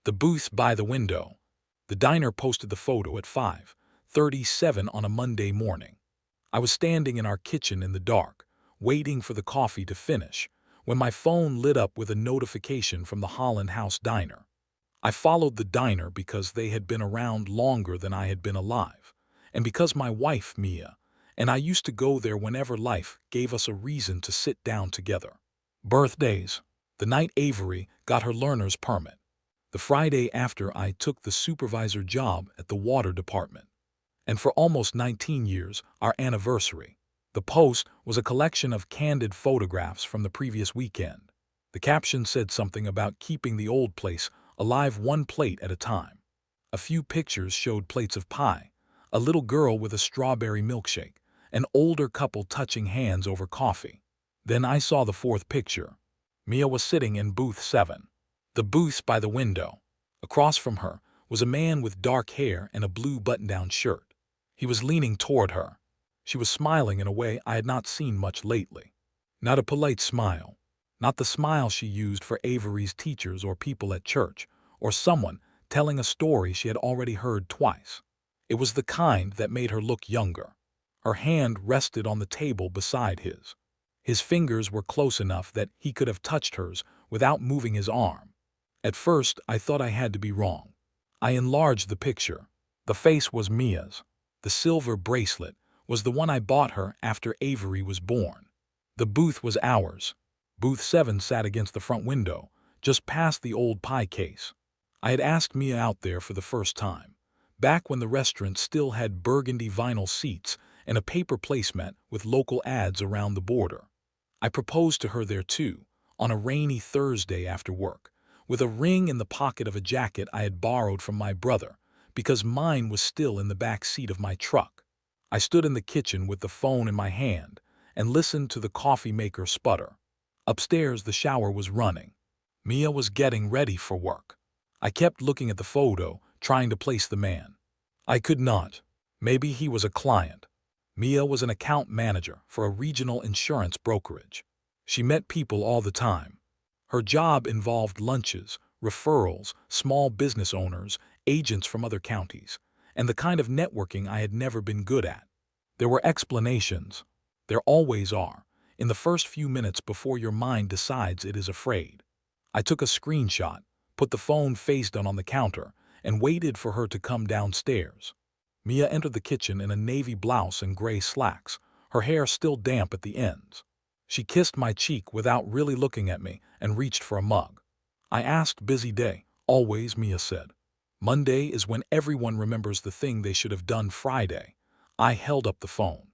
The booth by the window. The diner posted the photo at 5:37 on a Monday morning. I was standing in our kitchen in the dark, waiting for the coffee to finish, when my phone lit up with a notification from the Holland House diner. I followed the diner because they had been around longer than I had been alive, and because my wife, Mia, and I used to go there whenever life gave us a reason to sit down together. Birthdays. The night Avery got her learner's permit. The Friday after I took the supervisor job at the water department. And for almost 19 years, our anniversary. The post was a collection of candid photographs from the previous weekend. The caption said something about keeping the old place alive one plate at a time. A few pictures showed plates of pie, a little girl with a strawberry milkshake, an older couple touching hands over coffee. Then I saw the fourth picture. Mia was sitting in booth 7. The booth by the window. Across from her was a man with dark hair and a blue button-down shirt. He was leaning toward her. She was smiling in a way I had not seen much lately. Not a polite smile. Not the smile she used for Avery's teachers or people at church, or someone telling a story she had already heard twice. It was the kind that made her look younger. Her hand rested on the table beside his. His fingers were close enough that he could have touched hers without moving his arm. At first, I thought I had to be wrong. I enlarged the picture. The face was Mia's. The silver bracelet was the one I bought her after Avery was born. The booth was ours. Booth 7 sat against the front window, just past the old pie case. I had asked Mia out there for the first time, back when the restaurant still had burgundy vinyl seats and a paper placemat with local ads around the border. I proposed to her there too, on a rainy Thursday after work, with a ring in the pocket of a jacket I had borrowed from my brother, because mine was still in the back seat of my truck. I stood in the kitchen with the phone in my hand and listened to the coffee maker sputter. Upstairs, the shower was running. Mia was getting ready for work. I kept looking at the photo, trying to place the man. I could not. Maybe he was a client. Mia was an account manager for a regional insurance brokerage. She met people all the time. Her job involved lunches, referrals, small business owners, agents from other counties, and the kind of networking I had never been good at. There were explanations. There always are, in the first few minutes before your mind decides it is afraid. I took a screenshot, put the phone face down on the counter, and waited for her to come downstairs. Mia entered the kitchen in a navy blouse and gray slacks, her hair still damp at the ends. She kissed my cheek without really looking at me and reached for a mug. I asked, "Busy day?" "Always," Mia said. "Monday is when everyone remembers the thing they should have done Friday." I held up the phone.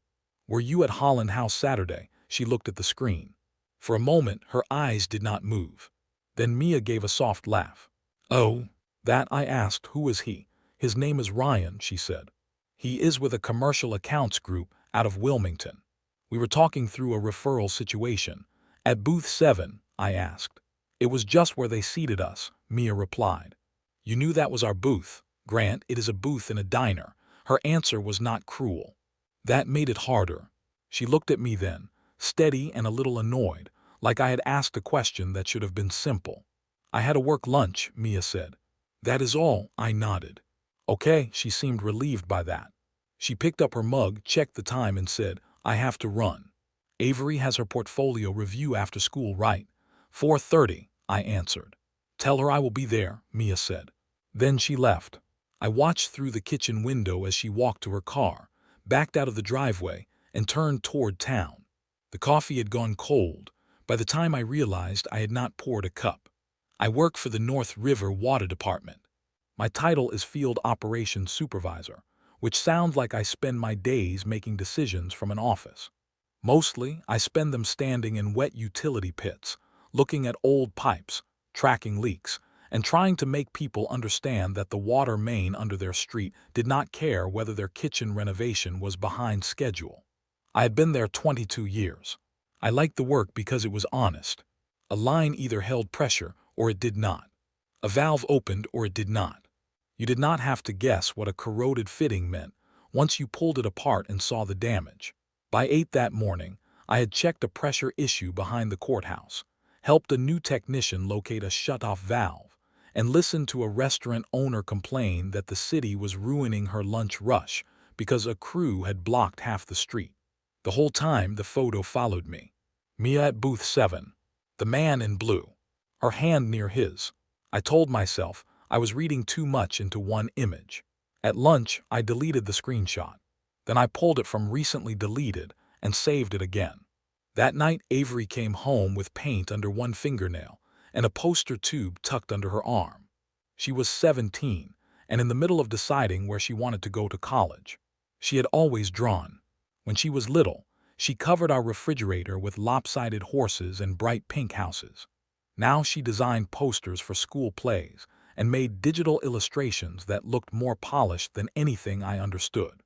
"Were you at Holland House Saturday?" She looked at the screen. For a moment, her eyes did not move. Then Mia gave a soft laugh. "Oh, that?" I asked. "Who is he?" "His name is Ryan," she said. "He is with a commercial accounts group out of Wilmington. We were talking through a referral situation." "At booth 7, I asked. "It was just where they seated us," Mia replied. "You knew that was our booth?" "Grant, it is a booth in a diner." Her answer was not cruel. That made it harder. She looked at me then, steady and a little annoyed, like I had asked a question that should have been simple. "I had a work lunch," Mia said. "That is all," I nodded. "Okay," she seemed relieved by that. She picked up her mug, checked the time, and said, "I have to run. Avery has her portfolio review after school, right?" 4:30, I answered. "Tell her I will be there," Mia said. Then she left. I watched through the kitchen window as she walked to her car, backed out of the driveway, and turned toward town. The coffee had gone cold. By the time I realized I had not poured a cup. I work for the North River Water Department. My title is Field Operations Supervisor, which sounds like I spend my days making decisions from an office. Mostly, I spend them standing in wet utility pits, looking at old pipes, tracking leaks, and trying to make people understand that the water main under their street did not care whether their kitchen renovation was behind schedule. I had been there 22 years. I liked the work because it was honest. A line either held pressure or it did not. A valve opened or it did not. You did not have to guess what a corroded fitting meant once you pulled it apart and saw the damage. By 8 that morning, I had checked a pressure issue behind the courthouse, helped a new technician locate a shut-off valve, and listened to a restaurant owner complain that the city was ruining her lunch rush because a crew had blocked half the street. The whole time the photo followed me. Mia at booth 7. The man in blue. Her hand near his. I told myself I was reading too much into one image. At lunch, I deleted the screenshot. Then I pulled it from recently deleted and saved it again. That night, Avery came home with paint under one fingernail and a poster tube tucked under her arm. She was 17 and in the middle of deciding where she wanted to go to college. She had always drawn. When she was little, she covered our refrigerator with lopsided horses and bright pink houses. Now she designed posters for school plays and made digital illustrations that looked more polished than anything I understood.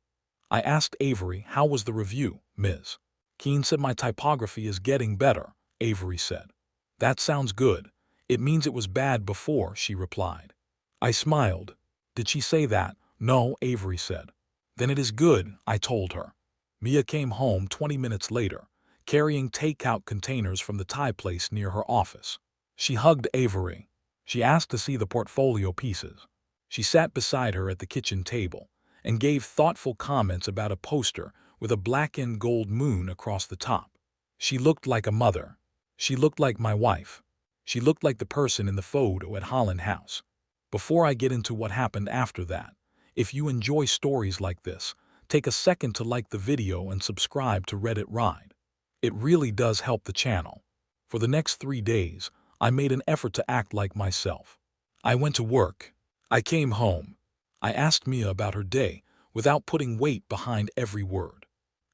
I asked Avery, "How was the review, Ms. Keene?" "Said my typography is getting better," Avery said. "That sounds good. It means it was bad before," she replied. I smiled. "Did she say that?" "No," Avery said. "Then it is good," I told her. Mia came home 20 minutes later, carrying takeout containers from the Thai place near her office. She hugged Avery. She asked to see the portfolio pieces. She sat beside her at the kitchen table and gave thoughtful comments about a poster with a black and gold moon across the top. She looked like a mother. She looked like my wife. She looked like the person in the photo at Holland House. Before I get into what happened after that, if you enjoy stories like this, take a second to like the video and subscribe to Reddit Ride. It really does help the channel. For the next 3 days, I made an effort to act like myself. I went to work. I came home. I asked Mia about her day without putting weight behind every word.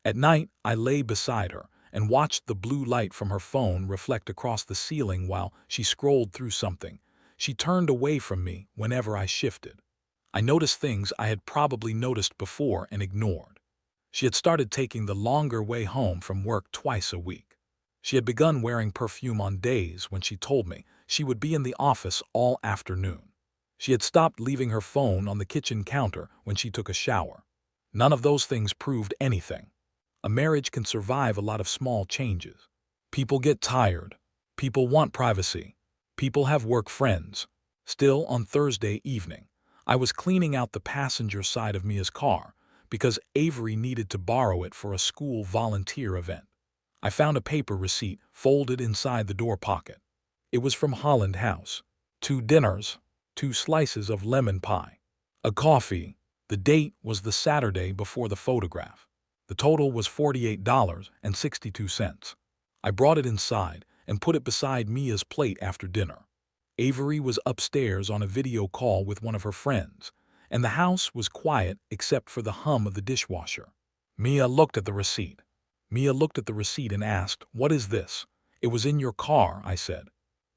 At night, I lay beside her and watched the blue light from her phone reflect across the ceiling while she scrolled through something. She turned away from me whenever I shifted. I noticed things I had probably noticed before and ignored. She had started taking the longer way home from work twice a week. She had begun wearing perfume on days when she told me she would be in the office all afternoon. She had stopped leaving her phone on the kitchen counter when she took a shower. None of those things proved anything. A marriage can survive a lot of small changes. People get tired. People want privacy. People have work friends. Still, on Thursday evening, I was cleaning out the passenger side of Mia's car because Avery needed to borrow it for a school volunteer event. I found a paper receipt folded inside the door pocket. It was from Holland House. 2 dinners, 2 slices of lemon pie, a coffee. The date was the Saturday before the photograph. The total was $48.62. I brought it inside and put it beside Mia's plate after dinner. Avery was upstairs on a video call with one of her friends, and the house was quiet except for the hum of the dishwasher. Mia looked at the receipt. And asked, "What is this?" "It was in your car," I said.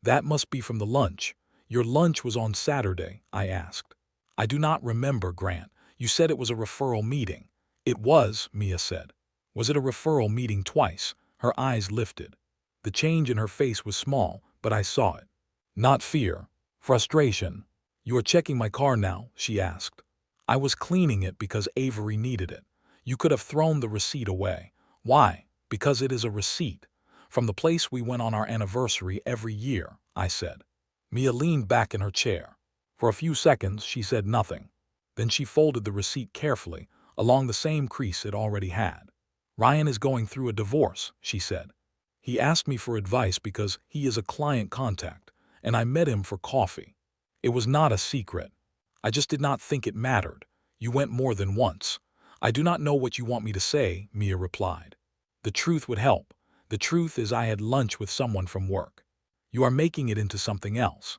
"That must be from the lunch. Your lunch was on Saturday," I asked. "I do not remember, Grant. You said it was a referral meeting." "It was," Mia said. "Was it a referral meeting twice?" Her eyes lifted. The change in her face was small, but I saw it. Not fear. Frustration. "You are checking my car now?" she asked. "I was cleaning it because Avery needed it. You could have thrown the receipt away." "Why?" "Because it is a receipt. From the place we went on our anniversary every year," I said. Mia leaned back in her chair. For a few seconds, she said nothing. Then she folded the receipt carefully, along the same crease it already had. "Ryan is going through a divorce," she said. "He asked me for advice because he is a client contact, and I met him for coffee. It was not a secret. I just did not think it mattered. You went more than once." "I do not know what you want me to say," Mia replied. "The truth would help. The truth is I had lunch with someone from work." "You are making it into something else."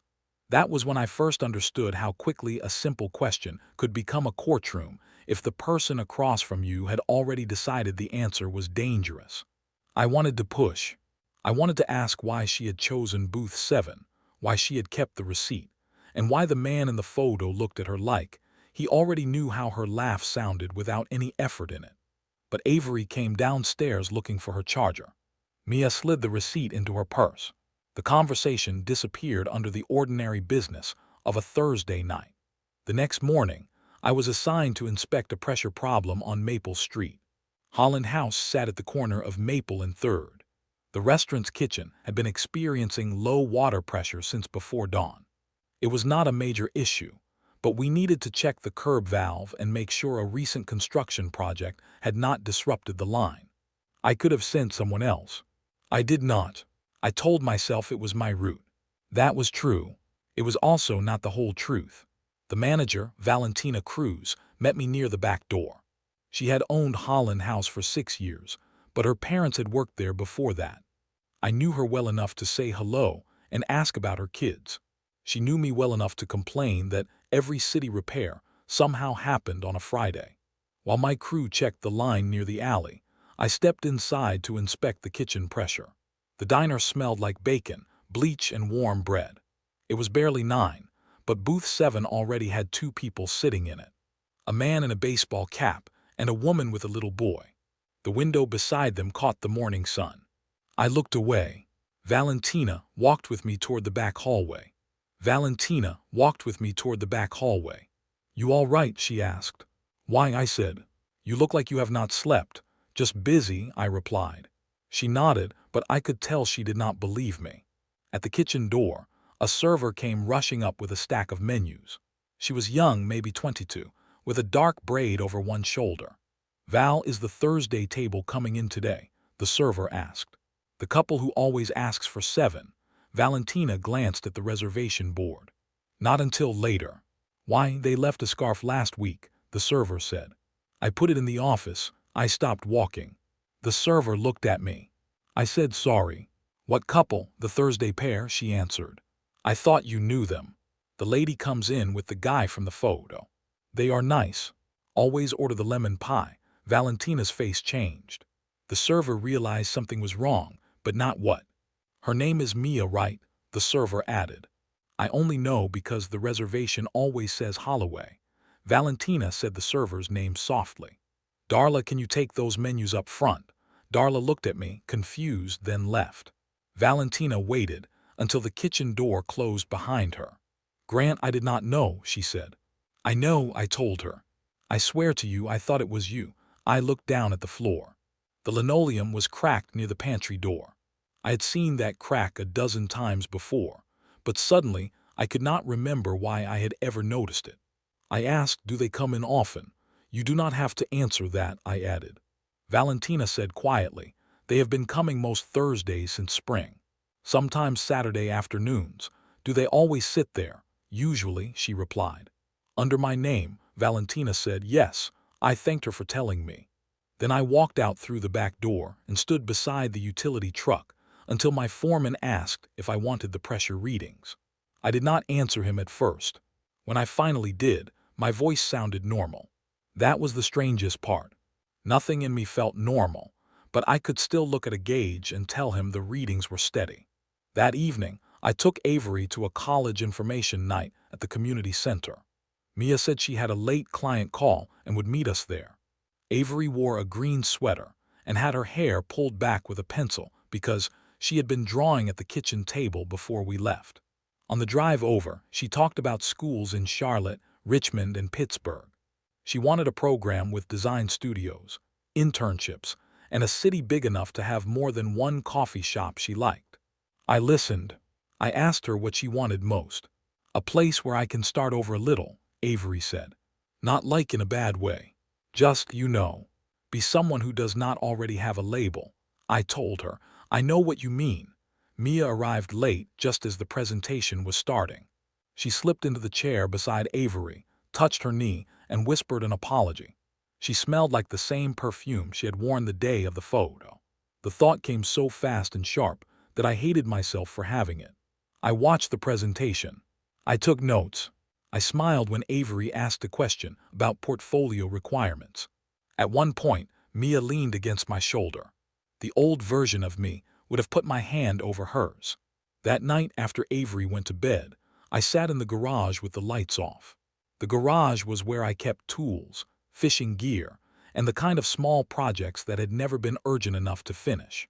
That was when I first understood how quickly a simple question could become a courtroom if the person across from you had already decided the answer was dangerous. I wanted to push. I wanted to ask why she had chosen booth 7, why she had kept the receipt, and why the man in the photo looked at her like he already knew how her laugh sounded without any effort in it. But Avery came downstairs looking for her charger. Mia slid the receipt into her purse. The conversation disappeared under the ordinary business of a Thursday night. The next morning, I was assigned to inspect a pressure problem on Maple Street. Holland House sat at the corner of Maple and 3rd. The restaurant's kitchen had been experiencing low water pressure since before dawn. It was not a major issue, but we needed to check the curb valve and make sure a recent construction project had not disrupted the line. I could have sent someone else. I did not. I told myself it was my route. That was true. It was also not the whole truth. The manager, Valentina Cruz, met me near the back door. She had owned Holland House for 6 years, but her parents had worked there before that. I knew her well enough to say hello and ask about her kids. She knew me well enough to complain that every city repair somehow happened on a Friday. While my crew checked the line near the alley, I stepped inside to inspect the kitchen pressure. The diner smelled like bacon, bleach, and warm bread. It was barely 9, but booth 7 already had 2 people sitting in it. A man in a baseball cap and a woman with a little boy. The window beside them caught the morning sun. I looked away. Valentina walked with me toward the back hallway. Valentina walked with me toward the back hallway. "You all right?" she asked. "Why?" I said. "You look like you have not slept." "Just busy," I replied. She nodded, but I could tell she did not believe me. At the kitchen door, a server came rushing up with a stack of menus. She was young, maybe 22, with a dark braid over one shoulder. "Val, is the Thursday table coming in today?" the server asked. "The couple who always asks for 7. Valentina glanced at the reservation board. "Not until later." "Why, they left a scarf last week," the server said. "I put it in the office." I stopped walking. The server looked at me. I said sorry. "What couple?" "The Thursday pair," she answered. "I thought you knew them. The lady comes in with the guy from the photo. They are nice. Always order the lemon pie." Valentina's face changed. The server realized something was wrong, but not what. "Her name is Mia, right?" the server added. "I only know because the reservation always says Holloway." Valentina said the server's name softly. "Darla, can you take those menus up front?" Darla looked at me, confused, then left. Valentina waited until the kitchen door closed behind her. "Grant, I did not know," she said. "I know," I told her. "I swear to you I thought it was you." I looked down at the floor. The linoleum was cracked near the pantry door. I had seen that crack a dozen times before, but suddenly I could not remember why I had ever noticed it. I asked, "Do they come in often?" "You do not have to answer that," I added. Valentina said quietly, "They have been coming most Thursdays since spring. Sometimes Saturday afternoons." "Do they always sit there?" "Usually," she replied. "Under my name," Valentina said. "Yes." I thanked her for telling me. Then I walked out through the back door and stood beside the utility truck until my foreman asked if I wanted the pressure readings. I did not answer him at first. When I finally did, my voice sounded normal. That was the strangest part. Nothing in me felt normal, but I could still look at a gauge and tell him the readings were steady. That evening, I took Avery to a college information night at the community center. Mia said she had a late client call and would meet us there. Avery wore a green sweater and had her hair pulled back with a pencil because she had been drawing at the kitchen table before we left. On the drive over, she talked about schools in Charlotte, Richmond, and Pittsburgh. She wanted a program with design studios, internships, and a city big enough to have more than one coffee shop she liked. I listened. I asked her what she wanted most. "A place where I can start over a little," Avery said. "Not like in a bad way. Just, be someone who does not already have a label." I told her, "I know what you mean." Mia arrived late just as the presentation was starting. She slipped into the chair beside Avery, touched her knee, and whispered an apology. She smelled like the same perfume she had worn the day of the photo. The thought came so fast and sharp that I hated myself for having it. I watched the presentation. I took notes. I smiled when Avery asked a question about portfolio requirements. At one point, Mia leaned against my shoulder. The old version of me would have put my hand over hers. That night after Avery went to bed, I sat in the garage with the lights off. The garage was where I kept tools, fishing gear, and the kind of small projects that had never been urgent enough to finish.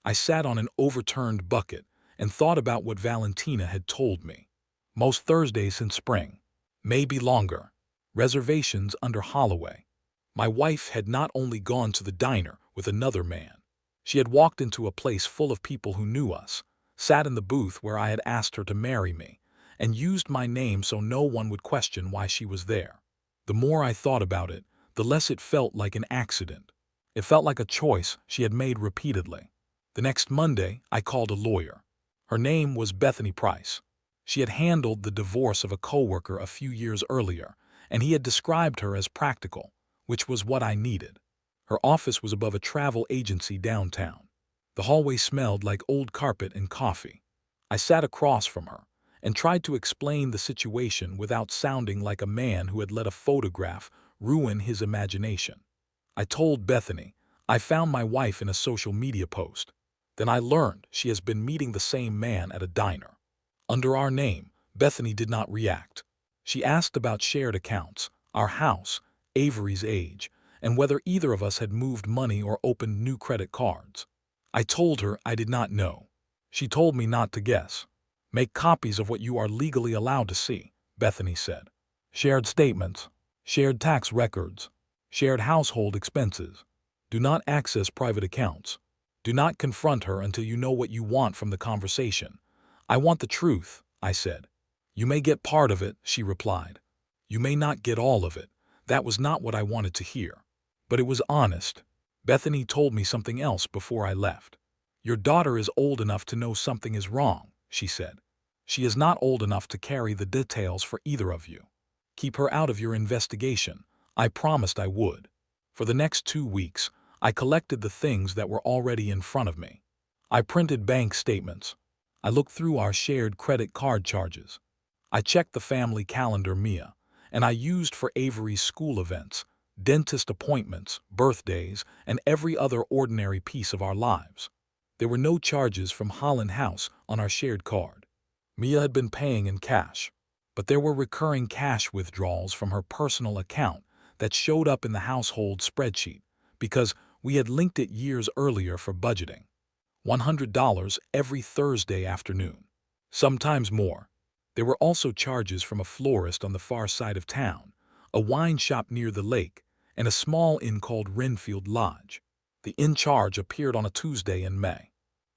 I sat on an overturned bucket and thought about what Valentina had told me. Most Thursdays in spring. Maybe longer. Reservations under Holloway. My wife had not only gone to the diner with another man. She had walked into a place full of people who knew us, sat in the booth where I had asked her to marry me, and used my name so no one would question why she was there. The more I thought about it, the less it felt like an accident. It felt like a choice she had made repeatedly. The next Monday, I called a lawyer. Her name was Bethany Price. She had handled the divorce of a coworker a few years earlier, and he had described her as practical, which was what I needed. Her office was above a travel agency downtown. The hallway smelled like old carpet and coffee. I sat across from her and tried to explain the situation without sounding like a man who had let a photograph ruin his imagination. I told Bethany, I found my wife in a social media post. Then I learned she has been meeting the same man at a diner. Under our name, Bethany did not react. She asked about shared accounts, our house, Avery's age, and whether either of us had moved money or opened new credit cards. I told her I did not know. She told me not to guess. Make copies of what you are legally allowed to see, Bethany said. Shared statements, shared tax records, shared household expenses. Do not access private accounts. Do not confront her until you know what you want from the conversation. I want the truth, I said. You may get part of it, she replied. You may not get all of it. That was not what I wanted to hear. But it was honest. Bethany told me something else before I left. Your daughter is old enough to know something is wrong, she said. She is not old enough to carry the details for either of you. Keep her out of your investigation. I promised I would. For the next 2 weeks, I collected the things that were already in front of me. I printed bank statements. I looked through our shared credit card charges. I checked the family calendar Mia, and I used for Avery's school events, dentist appointments, birthdays, and every other ordinary piece of our lives. There were no charges from Holland House on our shared card. Mia had been paying in cash, but there were recurring cash withdrawals from her personal account that showed up in the household spreadsheet because we had linked it years earlier for budgeting. $100 every Thursday afternoon, sometimes more. There were also charges from a florist on the far side of town, a wine shop near the lake, and a small inn called Renfield Lodge. The inn charge appeared on a Tuesday in May.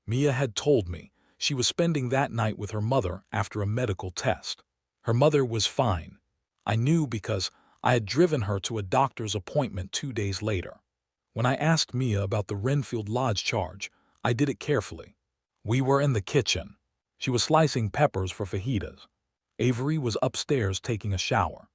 Mia had told me she was spending that night with her mother after a medical test. Her mother was fine. I knew because I had driven her to a doctor's appointment 2 days later. When I asked Mia about the Renfield Lodge charge, I did it carefully. We were in the kitchen. She was slicing peppers for fajitas. Avery was upstairs taking a shower.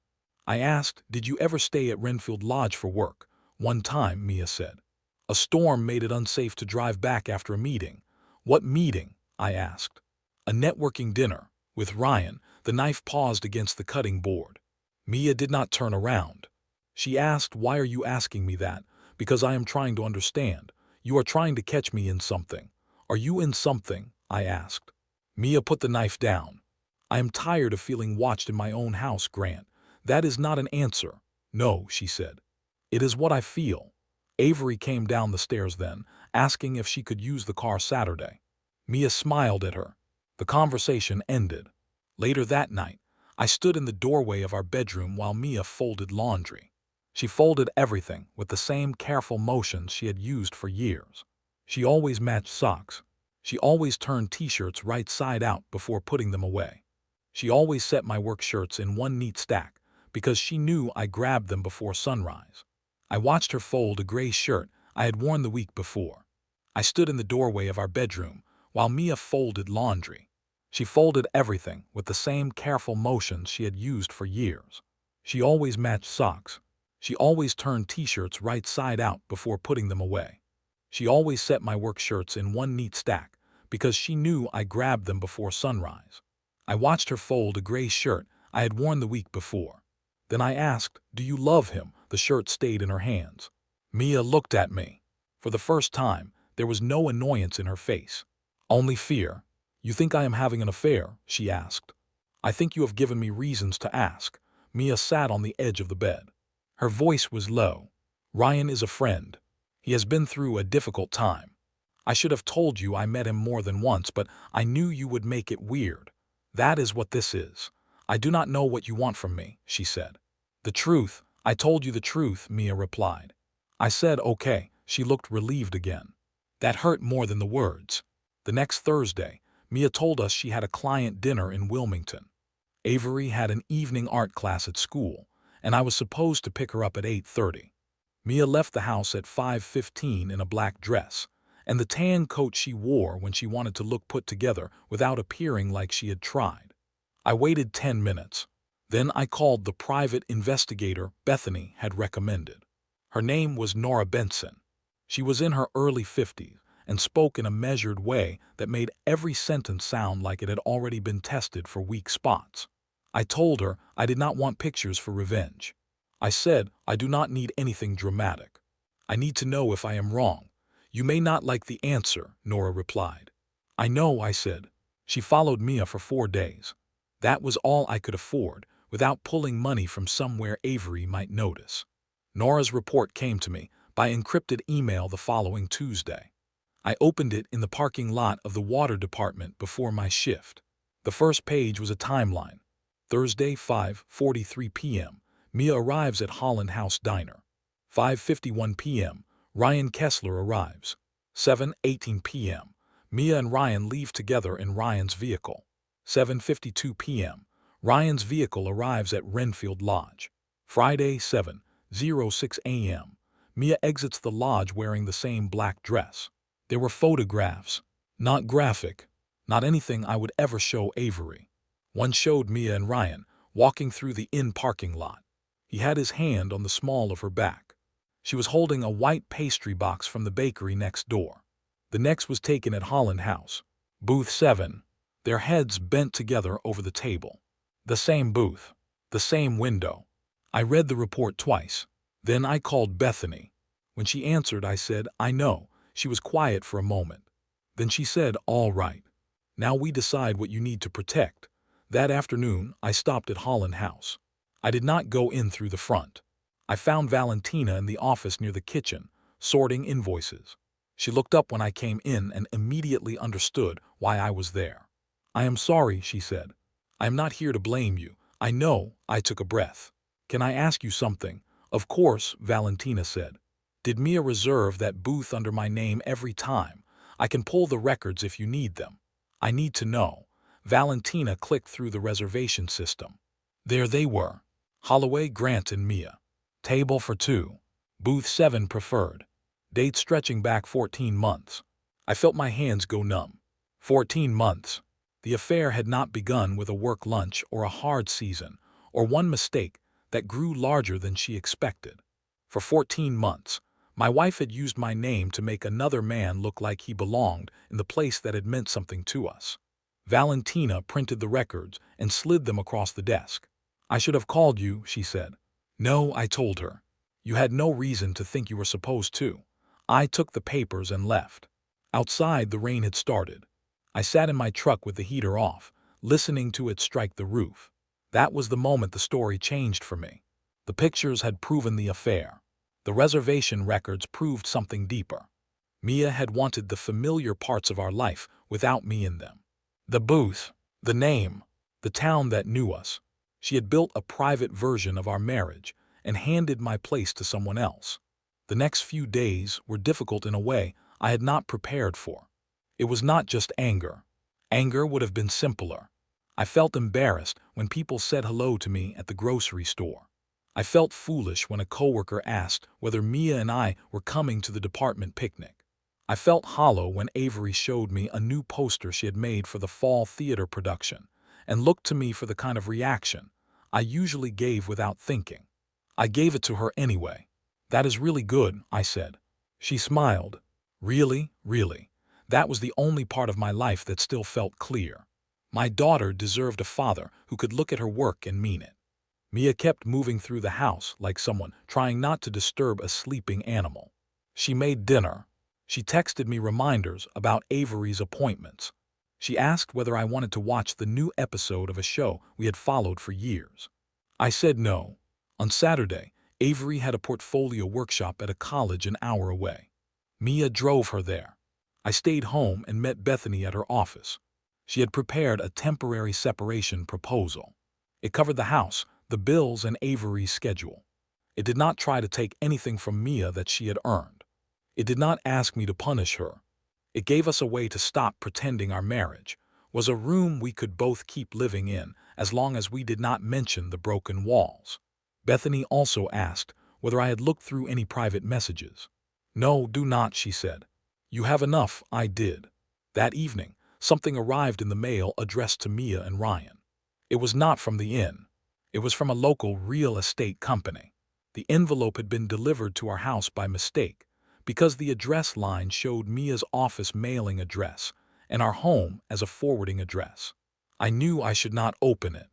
I asked, did you ever stay at Renfield Lodge for work? One time, Mia said. A storm made it unsafe to drive back after a meeting. What meeting? I asked. A networking dinner. With Ryan, the knife paused against the cutting board. Mia did not turn around. She asked, why are you asking me that? Because I am trying to understand. You are trying to catch me in something. Are you in something? I asked. Mia put the knife down. I am tired of feeling watched in my own house, Grant. That is not an answer. No, she said. It is what I feel. Avery came down the stairs then, asking if she could use the car Saturday. Mia smiled at her. The conversation ended. Later that night, I stood in the doorway of our bedroom while Mia folded laundry. She folded everything with the same careful motions she had used for years. She always matched socks. She always turned t-shirts right side out before putting them away. She always set my work shirts in one neat stack because she knew I grabbed them before sunrise. I watched her fold a gray shirt I had worn the week before. I stood in the doorway of our bedroom while Mia folded laundry. She folded everything with the same careful motions she had used for years. She always matched socks. She always turned t-shirts right side out before putting them away. She always set my work shirts in one neat stack because she knew I grabbed them before sunrise. I watched her fold a gray shirt I had worn the week before. Then I asked, do you love him? The shirt stayed in her hands. Mia looked at me. For the first time, there was no annoyance in her face. Only fear. You think I am having an affair? She asked. I think you have given me reasons to ask. Mia sat on the edge of the bed. Her voice was low. Ryan is a friend. He has been through a difficult time. I should have told you I met him more than once, but I knew you would make it weird. That is what this is. I do not know what you want from me, she said. The truth. I told you the truth, Mia replied. I said, okay. She looked relieved again. That hurt more than the words. The next Thursday, Mia told us she had a client dinner in Wilmington. Avery had an evening art class at school, and I was supposed to pick her up at 8:30. Mia left the house at 5:15 in a black dress, and the tan coat she wore when she wanted to look put together without appearing like she had tried. I waited 10 minutes. Then I called the private investigator Bethany had recommended. Her name was Nora Benson. She was in her early 50s and spoke in a measured way that made every sentence sound like it had already been tested for weak spots. I told her I did not want pictures for revenge. I said I do not need anything dramatic. I need to know if I am wrong. You may not like the answer, Nora replied. I know, I said. She followed Mia for 4 days. That was all I could afford, without pulling money from somewhere Avery might notice. Nora's report came to me by encrypted email the following Tuesday. I opened it in the parking lot of the water department before my shift. The first page was a timeline. Thursday, 5:43 p.m. Mia arrives at Holland House Diner. 5:51 p.m. Ryan Kessler arrives. 7:18 p.m. Mia and Ryan leave together in Ryan's vehicle. 7:52 p.m. Ryan's vehicle arrives at Renfield Lodge. Friday, 7:06 a.m. Mia exits the lodge wearing the same black dress. There were photographs, not graphic, not anything I would ever show Avery. One showed Mia and Ryan walking through the inn parking lot. He had his hand on the small of her back. She was holding a white pastry box from the bakery next door. The next was taken at Holland House, booth 7, their heads bent together over the table. The same booth, the same window. I read the report twice. Then I called Bethany. When she answered, I said, I know. She was quiet for a moment. Then she said, all right. Now we decide what you need to protect. That afternoon, I stopped at Holland House. I did not go in through the front. I found Valentina in the office near the kitchen, sorting invoices. She looked up when I came in and immediately understood why I was there. I am sorry, she said. I am not here to blame you. I know. I took a breath. Can I ask you something? Of course, Valentina said. Did Mia reserve that booth under my name every time? I can pull the records if you need them. I need to know. Valentina clicked through the reservation system. There they were. Holloway, Grant, and Mia. Table for 2. Booth 7 preferred. Date stretching back 14 months. I felt my hands go numb. 14 months. The affair had not begun with a work lunch or a hard season, or one mistake that grew larger than she expected. For 14 months, my wife had used my name to make another man look like he belonged in the place that had meant something to us. Valentina printed the records and slid them across the desk. I should have called you, she said. No, I told her. You had no reason to think you were supposed to. I took the papers and left. Outside, the rain had started. I sat in my truck with the heater off, listening to it strike the roof. That was the moment the story changed for me. The pictures had proven the affair. The reservation records proved something deeper. Mia had wanted the familiar parts of our life without me in them. The booth, the name, the town that knew us. She had built a private version of our marriage and handed my place to someone else. The next few days were difficult in a way I had not prepared for. It was not just anger. Anger would have been simpler. I felt embarrassed when people said hello to me at the grocery store. I felt foolish when a coworker asked whether Mia and I were coming to the department picnic. I felt hollow when Avery showed me a new poster she had made for the fall theater production and looked to me for the kind of reaction I usually gave without thinking. I gave it to her anyway. That is really good, I said. She smiled. Really, really. That was the only part of my life that still felt clear. My daughter deserved a father who could look at her work and mean it. Mia kept moving through the house like someone trying not to disturb a sleeping animal. She made dinner. She texted me reminders about Avery's appointments. She asked whether I wanted to watch the new episode of a show we had followed for years. I said no. On Saturday, Avery had a portfolio workshop at a college an hour away. Mia drove her there. I stayed home and met Bethany at her office. She had prepared a temporary separation proposal. It covered the house, the bills, and Avery's schedule. It did not try to take anything from Mia that she had earned. It did not ask me to punish her. It gave us a way to stop pretending our marriage was a room we could both keep living in as long as we did not mention the broken walls. Bethany also asked whether I had looked through any private messages. "No, do not," she said. "You have enough." I did. That evening, something arrived in the mail addressed to Mia and Ryan. It was not from the inn. It was from a local real estate company. The envelope had been delivered to our house by mistake, because the address line showed Mia's office mailing address and our home as a forwarding address. I knew I should not open it.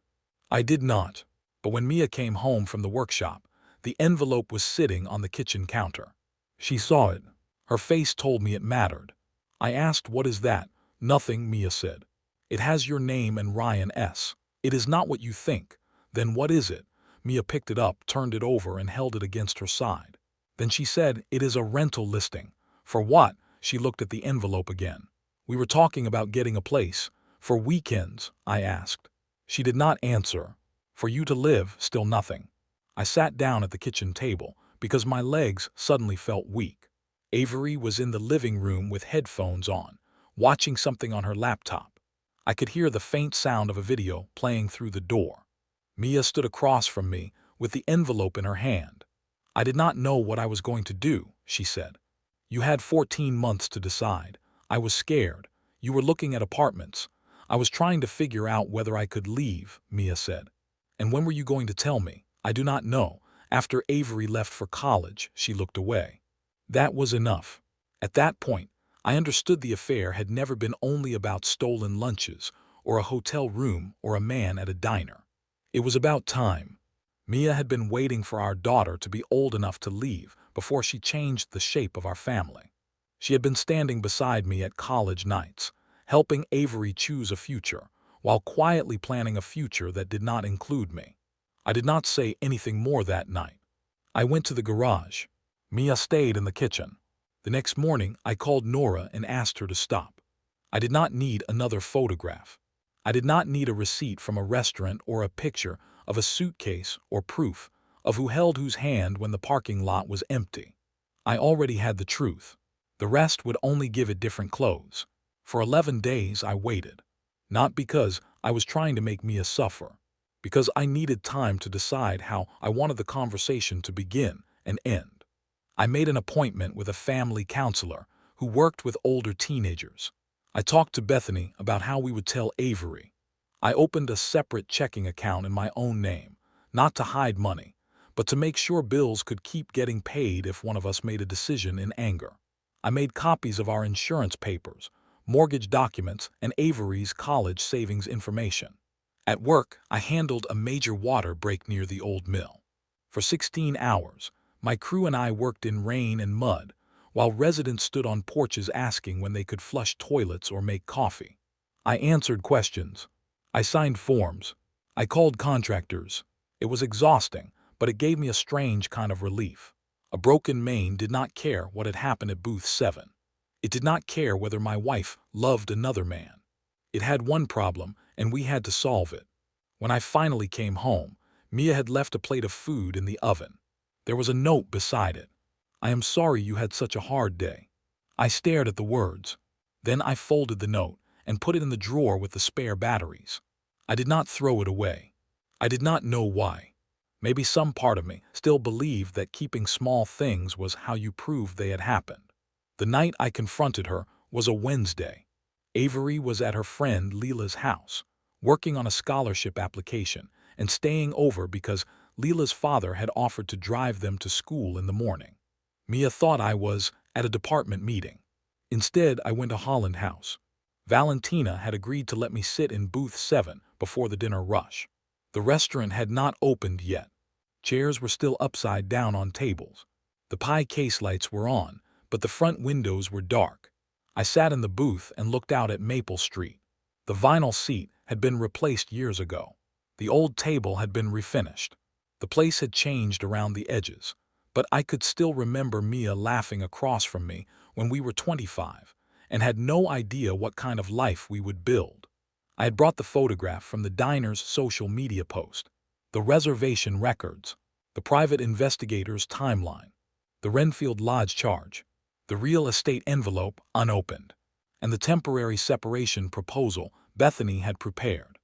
I did not, but when Mia came home from the workshop, the envelope was sitting on the kitchen counter. She saw it. Her face told me it mattered. I asked, "What is that?" "Nothing," Mia said. "It has your name and Ryan S. It is not what you think." "Then what is it?" Mia picked it up, turned it over, and held it against her side. Then she said, "It is a rental listing." "For what?" She looked at the envelope again. "We were talking about getting a place." "For weekends?" I asked. She did not answer. "For you to live?" Still nothing. I sat down at the kitchen table because my legs suddenly felt weak. Avery was in the living room with headphones on, watching something on her laptop. I could hear the faint sound of a video playing through the door. Mia stood across from me with the envelope in her hand. "I did not know what I was going to do," she said. "You had 14 months to decide. I was scared. You were looking at apartments. I was trying to figure out whether I could leave," Mia said. "And when were you going to tell me?" "I do not know. After Avery left for college." She looked away. That was enough. At that point, I understood the affair had never been only about stolen lunches or a hotel room or a man at a diner. It was about time. Mia had been waiting for our daughter to be old enough to leave before she changed the shape of our family. She had been standing beside me at college nights, helping Avery choose a future, while quietly planning a future that did not include me. I did not say anything more that night. I went to the garage. Mia stayed in the kitchen. The next morning, I called Nora and asked her to stop. I did not need another photograph. I did not need a receipt from a restaurant or a picture of a suitcase or proof of who held whose hand when the parking lot was empty. I already had the truth. The rest would only give it different clothes. For 11 days I waited. Not because I was trying to make Mia suffer, because I needed time to decide how I wanted the conversation to begin and end. I made an appointment with a family counselor who worked with older teenagers. I talked to Bethany about how we would tell Avery. I opened a separate checking account in my own name, not to hide money, but to make sure bills could keep getting paid if one of us made a decision in anger. I made copies of our insurance papers, mortgage documents, and Avery's college savings information. At work, I handled a major water break near the old mill. For 16 hours, my crew and I worked in rain and mud, while residents stood on porches asking when they could flush toilets or make coffee. I answered questions. I signed forms. I called contractors. It was exhausting, but it gave me a strange kind of relief. A broken main did not care what had happened at Booth 7. It did not care whether my wife loved another man. It had one problem, and we had to solve it. When I finally came home, Mia had left a plate of food in the oven. There was a note beside it. "I am sorry you had such a hard day." I stared at the words. Then I folded the note and put it in the drawer with the spare batteries. I did not throw it away. I did not know why. Maybe some part of me still believed that keeping small things was how you proved they had happened. The night I confronted her was a Wednesday. Avery was at her friend Leela's house, working on a scholarship application and staying over because Leela's father had offered to drive them to school in the morning. Mia thought I was at a department meeting. Instead, I went to Holland House. Valentina had agreed to let me sit in booth 7 before the dinner rush. The restaurant had not opened yet. Chairs were still upside down on tables. The pie case lights were on, but the front windows were dark. I sat in the booth and looked out at Maple Street. The vinyl seat had been replaced years ago. The old table had been refinished. The place had changed around the edges, but I could still remember Mia laughing across from me when we were 25 and had no idea what kind of life we would build. I had brought the photograph from the diner's social media post, the reservation records, the private investigator's timeline, the Renfield Lodge charge, the real estate envelope unopened, and the temporary separation proposal Bethany had prepared.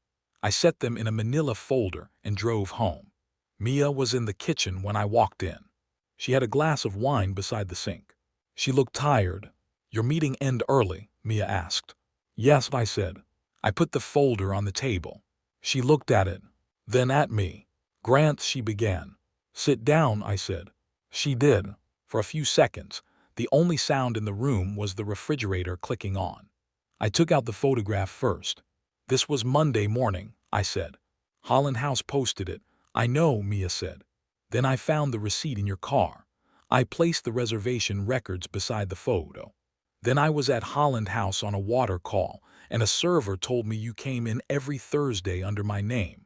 I set them in a manila folder and drove home. Mia was in the kitchen when I walked in. She had a glass of wine beside the sink. She looked tired. "Your meeting end early?" Mia asked. "Yes," I said. I put the folder on the table. She looked at it, then at me. "Grant," she began. "Sit down," I said. She did. For a few seconds, the only sound in the room was the refrigerator clicking on. I took out the photograph first. "This was Monday morning," I said. "Holland House posted it." "I know," Mia said. "Then I found the receipt in your car. I placed the reservation records beside the photo. Then I was at Holland House on a water call, and a server told me you came in every Thursday under my name.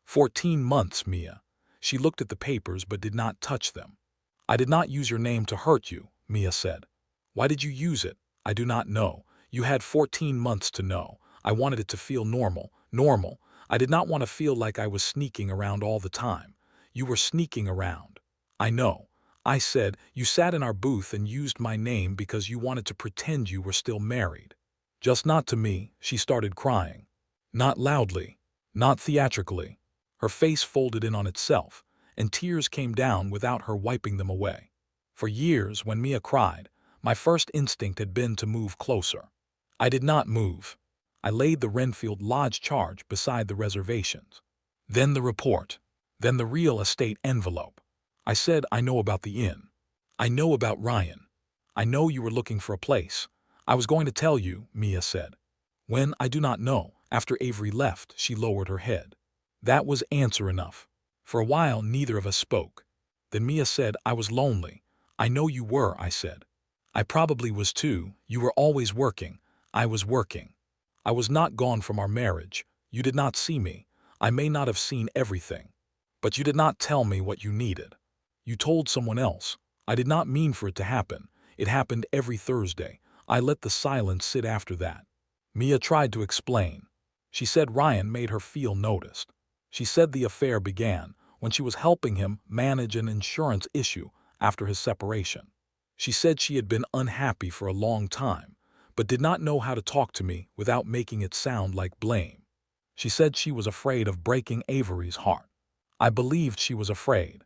14 months, Mia." She looked at the papers but did not touch them. "I did not use your name to hurt you," Mia said. "Why did you use it?" "I do not know. You had 14 months to know. I wanted it to feel normal. Normal. I did not want to feel like I was sneaking around all the time." "You were sneaking around." "I know." I said. "You sat in our booth and used my name because you wanted to pretend you were still married." "Just not to me." She started crying. Not loudly. Not theatrically. Her face folded in on itself, and tears came down without her wiping them away. For years, when Mia cried, my first instinct had been to move closer. I did not move. I laid the Renfield Lodge charge beside the reservations. Then the report. Then the real estate envelope. I said, "I know about the inn. I know about Ryan. I know you were looking for a place." "I was going to tell you," Mia said. "When? I do not know." After Avery left, she lowered her head. That was answer enough. For a while, neither of us spoke. Then Mia said, "I was lonely." "I know you were," I said. "I probably was too. You were always working." "I was working. I was not gone from our marriage. You did not see me. I may not have seen everything. But you did not tell me what you needed. You told someone else. I did not mean for it to happen. It happened every Thursday. I let the silence sit after that." Mia tried to explain. She said Ryan made her feel noticed. She said the affair began when she was helping him manage an insurance issue after his separation. She said she had been unhappy for a long time, but did not know how to talk to me without making it sound like blame. She said she was afraid of breaking Avery's heart. I believed she was afraid.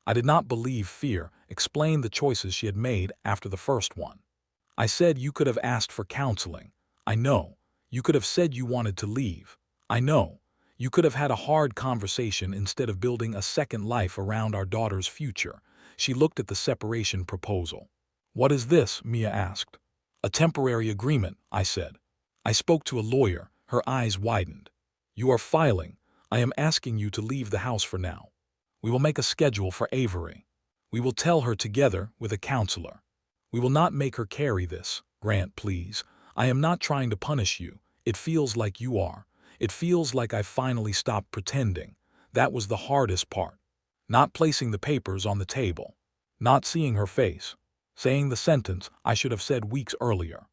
I did not believe fear explained the choices she had made after the first one. I said, "You could have asked for counseling." "I know." "You could have said you wanted to leave." "I know." "You could have had a hard conversation instead of building a second life around our daughter's future." She looked at the separation proposal. "What is this?" Mia asked. "A temporary agreement," I said. I spoke to a lawyer. Her eyes widened. "You are filing. I am asking you to leave the house for now. We will make a schedule for Avery. We will tell her together with a counselor. We will not make her carry this. Grant, please. I am not trying to punish you. It feels like you are. It feels like I finally stopped pretending. That was the hardest part. Not placing the papers on the table. Not seeing her face. Saying the sentence I should have said weeks earlier."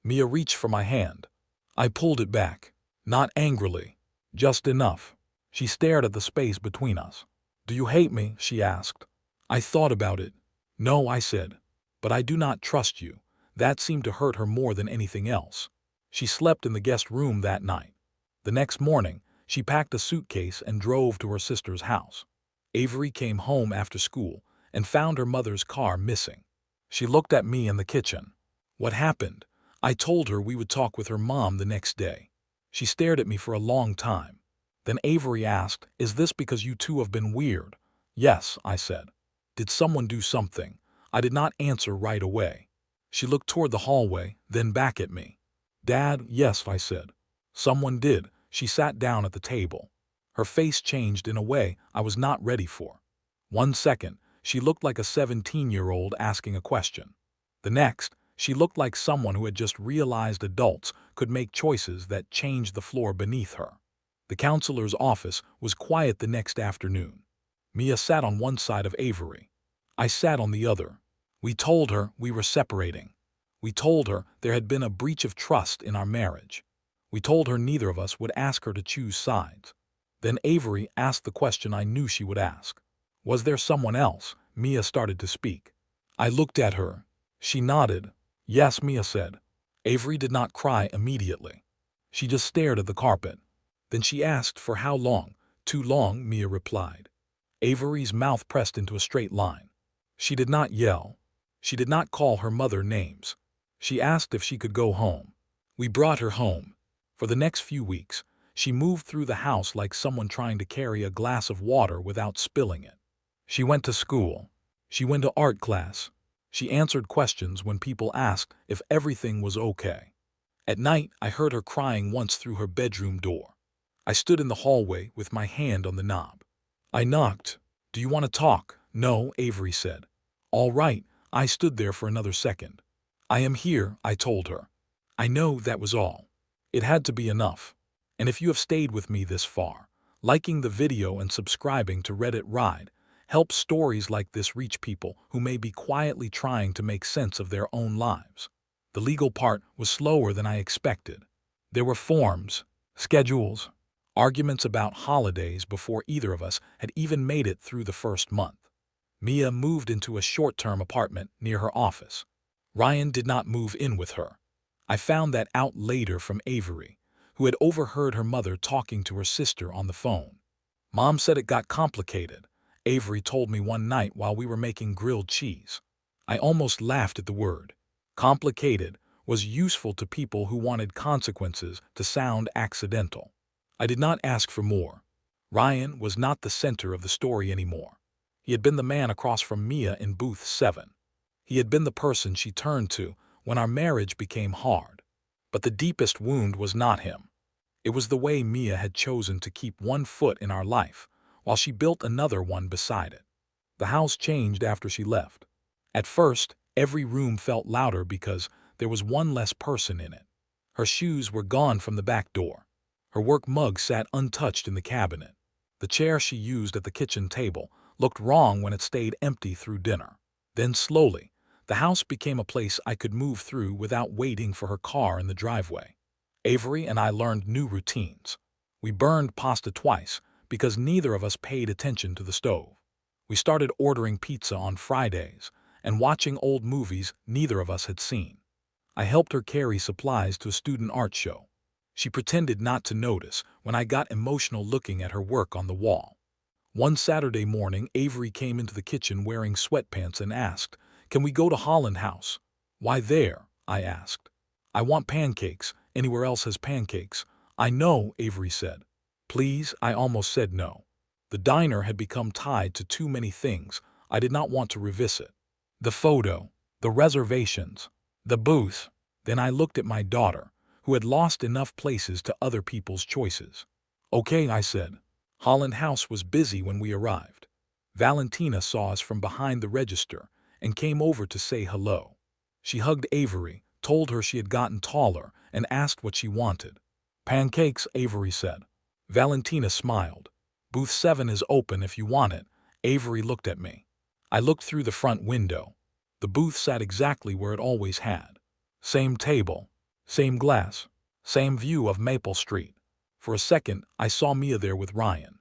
Mia reached for my hand. I pulled it back. Not angrily. Just enough. She stared at the space between us. "Do you hate me?" she asked. I thought about it. "No," I said. "But I do not trust you." That seemed to hurt her more than anything else. She slept in the guest room that night. The next morning, she packed a suitcase and drove to her sister's house. Avery came home after school and found her mother's car missing. She looked at me in the kitchen. "What happened?" I told her we would talk with her mom the next day. She stared at me for a long time. Then Avery asked, "Is this because you two have been weird?" "Yes," I said. "Did someone do something?" I did not answer right away. She looked toward the hallway, then back at me. "Dad, yes," I said. "Someone did." She sat down at the table. Her face changed in a way I was not ready for. 1 second, she looked like a 17-year-old asking a question. The next, she looked like someone who had just realized adults could make choices that changed the floor beneath her. The counselor's office was quiet the next afternoon. Mia sat on one side of Avery. I sat on the other. We told her we were separating. We told her there had been a breach of trust in our marriage. We told her neither of us would ask her to choose sides. Then Avery asked the question I knew she would ask. "Was there someone else?" Mia started to speak. I looked at her. She nodded. "Yes," Mia said. Avery did not cry immediately. She just stared at the carpet. Then she asked for how long. Too long, Mia replied. Avery's mouth pressed into a straight line. She did not yell. She did not call her mother names. She asked if she could go home. We brought her home. For the next few weeks, she moved through the house like someone trying to carry a glass of water without spilling it. She went to school. She went to art class. She answered questions when people asked if everything was okay. At night, I heard her crying once through her bedroom door. I stood in the hallway with my hand on the knob. I knocked. Do you want to talk? No, Avery said. All right, I stood there for another second. I am here, I told her. I know that was all. It had to be enough. And if you have stayed with me this far, liking the video and subscribing to Reddit Ride helps stories like this reach people who may be quietly trying to make sense of their own lives. The legal part was slower than I expected. There were forms, schedules, arguments about holidays before either of us had even made it through the first month. Mia moved into a short-term apartment near her office. Ryan did not move in with her. I found that out later from Avery, who had overheard her mother talking to her sister on the phone. Mom said it got complicated, Avery told me one night while we were making grilled cheese. I almost laughed at the word. Complicated was useful to people who wanted consequences to sound accidental. I did not ask for more. Ryan was not the center of the story anymore. He had been the man across from Mia in booth 7. He had been the person she turned to when our marriage became hard. But the deepest wound was not him. It was the way Mia had chosen to keep one foot in our life while she built another one beside it. The house changed after she left. At first, every room felt louder because there was one less person in it. Her shoes were gone from the back door. Her work mug sat untouched in the cabinet. The chair she used at the kitchen table looked wrong when it stayed empty through dinner. Then slowly, the house became a place I could move through without waiting for her car in the driveway. Avery and I learned new routines. We burned pasta twice because neither of us paid attention to the stove. We started ordering pizza on Fridays and watching old movies neither of us had seen. I helped her carry supplies to a student art show. She pretended not to notice when I got emotional looking at her work on the wall. One Saturday morning, Avery came into the kitchen wearing sweatpants and asked, "Can we go to Holland House?" "Why there?" I asked. "I want pancakes. Anywhere else has pancakes." "I know," Avery said. "Please," I almost said no. The diner had become tied to too many things I did not want to revisit. The photo, the reservations, the booth. Then I looked at my daughter, who had lost enough places to other people's choices. "Okay," I said. Holland House was busy when we arrived. Valentina saw us from behind the register and came over to say hello. She hugged Avery, told her she had gotten taller, and asked what she wanted. "Pancakes," Avery said. Valentina smiled. "Booth 7 is open if you want it." Avery looked at me. I looked through the front window. The booth sat exactly where it always had. Same table, same glass, same view of Maple Street. For a second, I saw Mia there with Ryan.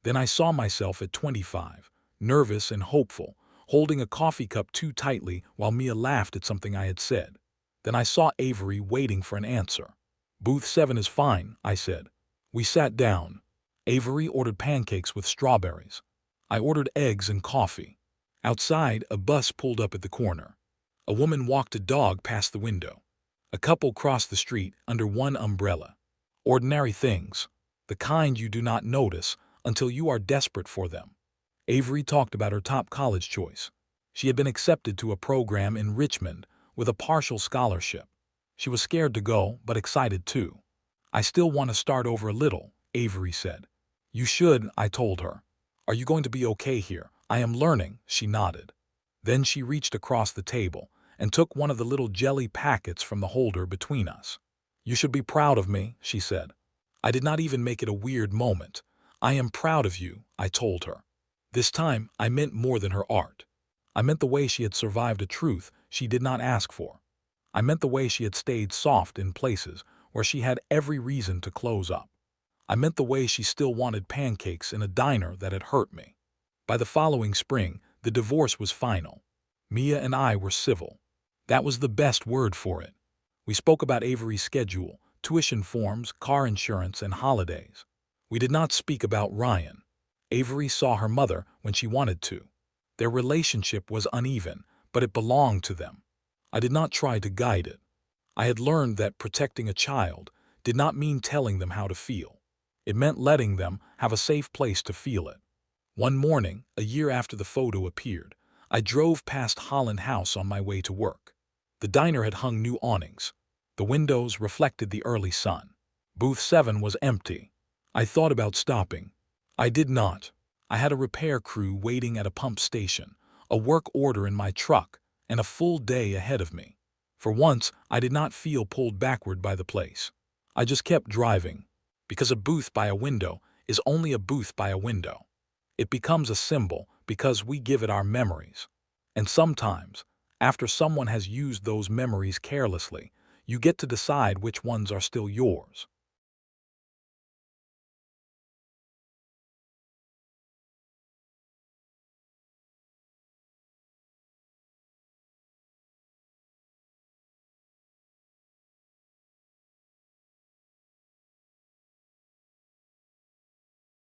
Then I saw myself at 25, nervous and hopeful, holding a coffee cup too tightly while Mia laughed at something I had said. Then I saw Avery waiting for an answer. "Booth 7 is fine," I said. We sat down. Avery ordered pancakes with strawberries. I ordered eggs and coffee. Outside, a bus pulled up at the corner. A woman walked a dog past the window. A couple crossed the street under one umbrella. Ordinary things, the kind you do not notice until you are desperate for them. Avery talked about her top college choice. She had been accepted to a program in Richmond with a partial scholarship. She was scared to go, but excited too. "I still want to start over a little," Avery said. "You should," I told her. "Are you going to be okay here?" "I am learning," she nodded. Then she reached across the table and took one of the little jelly packets from the holder between us. "You should be proud of me," she said. I did not even make it a weird moment. "I am proud of you," I told her. This time, I meant more than her art. I meant the way she had survived a truth she did not ask for. I meant the way she had stayed soft in places where she had every reason to close up. I meant the way she still wanted pancakes in a diner that had hurt me. By the following spring, the divorce was final. Mia and I were civil. That was the best word for it. We spoke about Avery's schedule, tuition forms, car insurance, and holidays. We did not speak about Ryan. Avery saw her mother when she wanted to. Their relationship was uneven, but it belonged to them. I did not try to guide it. I had learned that protecting a child did not mean telling them how to feel. It meant letting them have a safe place to feel it. One morning, a year after the photo appeared, I drove past Holland House on my way to work. The diner had hung new awnings. The windows reflected the early sun. Booth 7 was empty. I thought about stopping. I did not. I had a repair crew waiting at a pump station, a work order in my truck, and a full day ahead of me. For once, I did not feel pulled backward by the place. I just kept driving, because a booth by a window is only a booth by a window. It becomes a symbol because we give it our memories. And sometimes, after someone has used those memories carelessly, you get to decide which ones are still yours.